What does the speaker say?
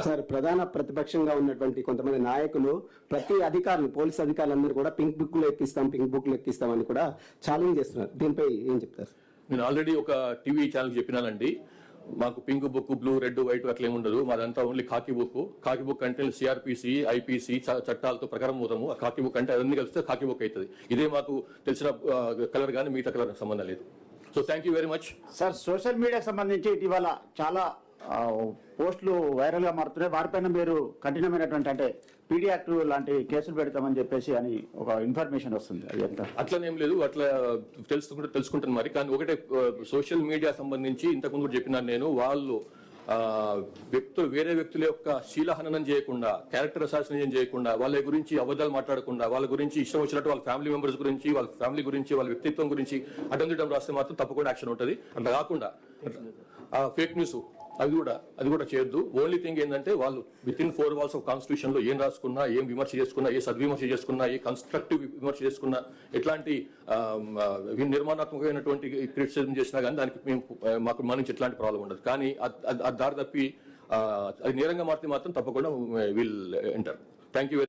Sir, ప్రధాన ప్రతిపక్షంగా ఉన్నటువంటి కొంతమంది నాయకులు ప్రతి అధికారులు, పోలీస్ అధికారులందరూ కూడా పింక్ బుక్ లో ఎక్కిస్తాం అని కూడా ఛాలెంజ్ చేస్తున్నారు. దీనిపై ఏం చెప్తారు? నేను ఆల్రెడీ ఒక టీవీ ఛానల్ చెప్పినానండి, మాకు pink book, blue, red, white అట్లా ఏముండదు. మాదంతా ఓన్లీ కాకి బుక్ అంటే సిఆర్పిసి, ఐపీసీ చట్టాలతో ప్రకారం పోతాము. ఆ కాకి బుక్ అంటే అన్ని కలిస్తే కాకి బుక్ అవుతుంది. ఇదే మాకు తెలిసిన కలర్ కానీ మిగతా కలర్ సంబంధం లేదు. So thank you very much. Sir, social మీడియాకి సంబంధించి ఇటీవల చాలా పోస్టులు వైరల్ గా మారుతున్నాయి. వారిపైన మీరు కఠినమైనటువంటి అంటే పీడీ యాక్ట్ లాంటి కేసులు పెడతామని చెప్పేసి అని ఒక ఇన్ఫర్మేషన్ వస్తుంది. అది ఎంత అట్లనేం లేదు, అట్లా తెలుసుకుంటాను మరి. కానీ ఒకటే, సోషల్ మీడియా సంబంధించి ఇంతకుముందు కూడా చెప్పినాను నేను, వాళ్ళు వేరే వ్యక్తుల యొక్క శీలహననం చేయకుండా, క్యారెక్టర్ అసాసినేషన్ చేయకుండా, వాళ్ళ గురించి అబద్ధాలు మాట్లాడకుండా, వాళ్ళ గురించి ఇష్టం వచ్చినట్టు వాళ్ళ ఫ్యామిలీ మెంబర్స్ గురించి, వాళ్ళ ఫ్యామిలీ గురించి, వాళ్ళ వ్యక్తిత్వం గురించి అడ్డం రాస్తే మాత్రం తప్పకుండా యాక్షన్ ఉంటుంది. అట్లా కాకుండా ఫేక్ న్యూస్ అది కూడా చేయొద్దు. ఓన్లీ థింగ్ ఏంటంటే, వాళ్ళు with in 4 walls of constitution లో ఏం రాసుకున్నా, ఏం విమర్శ చేసుకున్నా, ఏ సద్విమర్శ చేసుకున్నా, ఏ కన్స్ట్రక్టివ్ విమర్శ చేసుకున్నా, ఎట్లాంటి నిర్మాణాత్మకమైనటువంటి క్రిటిసిజం చేసినా కానీ దానికి మాకు మన నుంచి ఎట్లాంటి ప్రాబ్లం ఉండదు. కానీ అది దారి తప్పి అది నేరంగా మారితే మాత్రం తప్పకుండా విల్ ఎంటర్. Thank you.